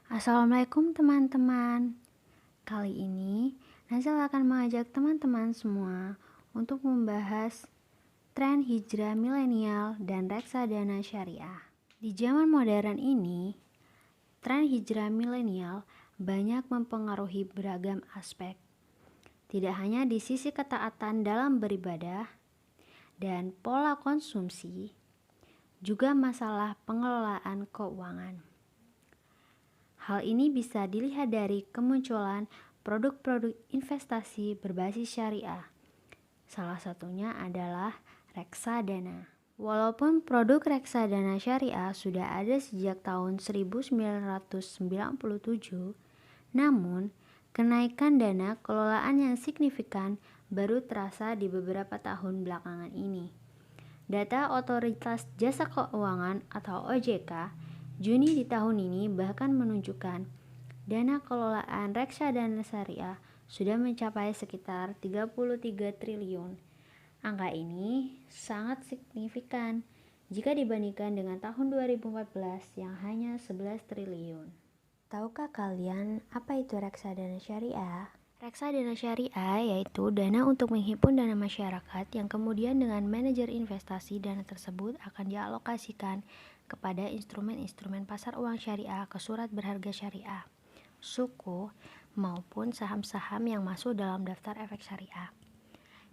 Assalamualaikum teman-teman. Kali ini Nazal akan mengajak teman-teman semua untuk membahas tren hijrah milenial dan reksadana syariah. Di zaman modern ini, tren hijrah milenial banyak mempengaruhi beragam aspek. Tidak hanya di sisi ketaatan dalam beribadah dan pola konsumsi, juga masalah pengelolaan keuangan. Hal ini bisa dilihat dari kemunculan produk-produk investasi berbasis syariah. Salah satunya adalah reksadana. Walaupun produk reksadana syariah sudah ada sejak tahun 1997, namun kenaikan dana kelolaan yang signifikan baru terasa di beberapa tahun belakangan ini. Data Otoritas Jasa Keuangan atau OJK Juni di tahun ini bahkan menunjukkan dana kelolaan reksadana syariah sudah mencapai sekitar 33 triliun. Angka ini sangat signifikan jika dibandingkan dengan tahun 2014 yang hanya 11 triliun. Tahukah kalian apa itu reksadana syariah? Reksadana syariah yaitu dana untuk menghimpun dana masyarakat yang kemudian dengan manajer investasi dana tersebut akan dialokasikan kepada instrumen-instrumen pasar uang syariah ke surat berharga syariah, suku, maupun saham-saham yang masuk dalam daftar efek syariah.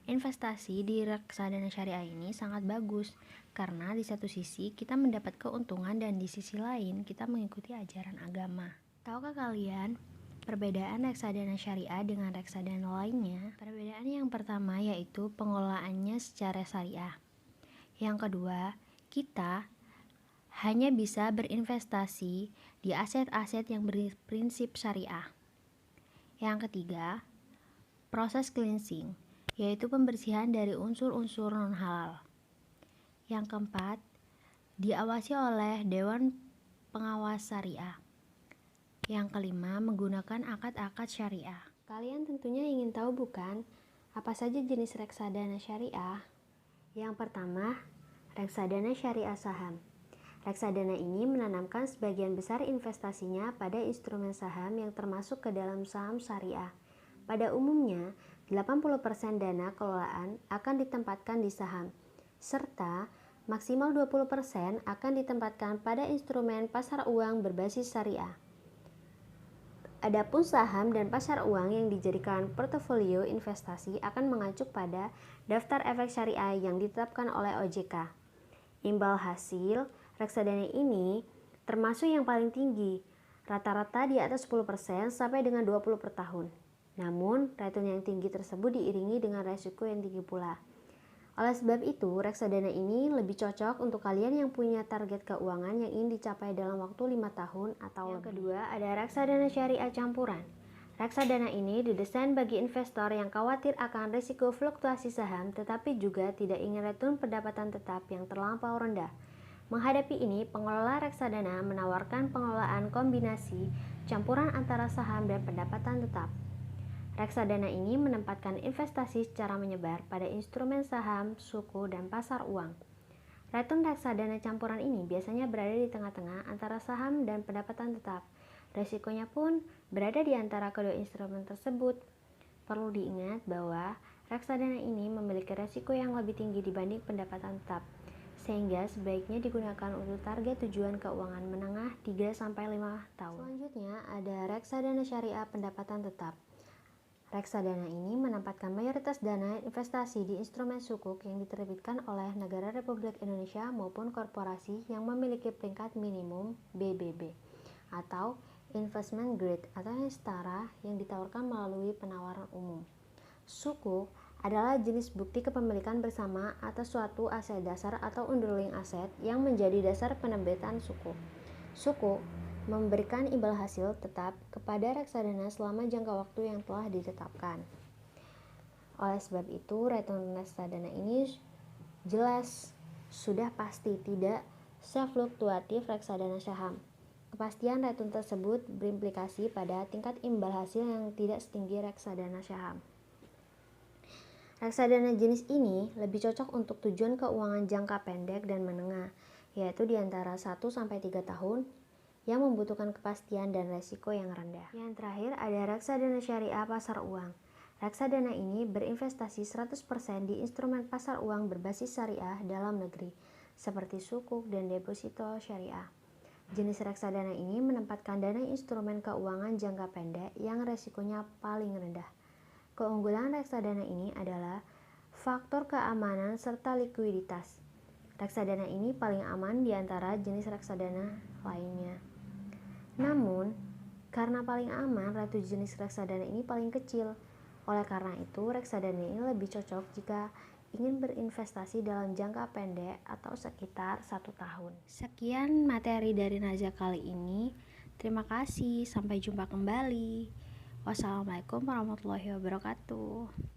Investasi di reksadana syariah ini sangat bagus karena di satu sisi kita mendapat keuntungan dan di sisi lain kita mengikuti ajaran agama. Tahukah kalian perbedaan reksadana syariah dengan reksadana lainnya? Perbedaan yang pertama yaitu pengelolaannya secara syariah. Yang kedua, kita hanya bisa berinvestasi di aset-aset yang berprinsip syariah. Yang ketiga, proses cleansing, yaitu pembersihan dari unsur-unsur non-halal. Yang keempat, diawasi oleh Dewan Pengawas Syariah. Yang kelima, menggunakan akad-akad syariah. Kalian tentunya ingin tahu bukan, apa saja jenis reksadana syariah? Yang pertama, reksadana syariah saham. Reksadana ini menanamkan sebagian besar investasinya pada instrumen saham yang termasuk ke dalam saham syariah. Pada umumnya, 80% dana kelolaan akan ditempatkan di saham, serta maksimal 20% akan ditempatkan pada instrumen pasar uang berbasis syariah. Adapun saham dan pasar uang yang dijadikan portofolio investasi akan mengacu pada daftar efek syariah yang ditetapkan oleh OJK. Imbal hasil reksadana ini termasuk yang paling tinggi, rata-rata di atas 10% sampai dengan 20% per tahun. Namun, return yang tinggi tersebut diiringi dengan resiko yang tinggi pula. Oleh sebab itu, reksadana ini lebih cocok untuk kalian yang punya target keuangan yang ingin dicapai dalam waktu 5 tahun atau lebih. Yang kedua, ada reksadana syariah campuran. Reksadana ini didesain bagi investor yang khawatir akan risiko fluktuasi saham tetapi juga tidak ingin return pendapatan tetap yang terlampau rendah. Menghadapi ini, pengelola reksadana menawarkan pengelolaan kombinasi campuran antara saham dan pendapatan tetap. Reksadana ini menempatkan investasi secara menyebar pada instrumen saham, suku, dan pasar uang. Return reksadana campuran ini biasanya berada di tengah-tengah antara saham dan pendapatan tetap. Resikonya pun berada di antara kedua instrumen tersebut. Perlu diingat bahwa reksadana ini memiliki resiko yang lebih tinggi dibanding pendapatan tetap, sehingga sebaiknya digunakan untuk target tujuan keuangan menengah 3-5 tahun. Selanjutnya ada reksadana syariah pendapatan tetap. Reksadana ini menempatkan mayoritas dana investasi di instrumen sukuk yang diterbitkan oleh negara Republik Indonesia maupun korporasi yang memiliki peringkat minimum BBB atau investment grade atau yang setara yang ditawarkan melalui penawaran umum. Sukuk adalah jenis bukti kepemilikan bersama atas suatu aset dasar atau underlying aset yang menjadi dasar penerbitan sukuk. Sukuk memberikan imbal hasil tetap kepada reksadana selama jangka waktu yang telah ditetapkan. Oleh sebab itu, return reksadana ini jelas sudah pasti tidak sefluktuatif reksadana saham. Kepastian return tersebut berimplikasi pada tingkat imbal hasil yang tidak setinggi reksadana saham. Reksadana jenis ini lebih cocok untuk tujuan keuangan jangka pendek dan menengah, yaitu di antara 1-3 tahun. yang membutuhkan kepastian dan resiko yang rendah. Yang terakhir ada reksadana syariah pasar uang. Reksadana ini berinvestasi 100% di instrumen pasar uang berbasis syariah dalam negeri, seperti sukuk dan deposito syariah. Jenis reksadana ini menempatkan dana instrumen keuangan jangka pendek yang resikonya paling rendah. Keunggulan reksadana ini adalah faktor keamanan serta likuiditas. Reksadana ini paling aman di antara jenis reksadana lainnya. Namun, karena paling aman, rate jenis reksadana ini paling kecil. Oleh karena itu, reksadana ini lebih cocok jika ingin berinvestasi dalam jangka pendek atau sekitar 1 tahun. Sekian materi dari Naza kali ini. Terima kasih, sampai jumpa kembali. Wassalamualaikum warahmatullahi wabarakatuh.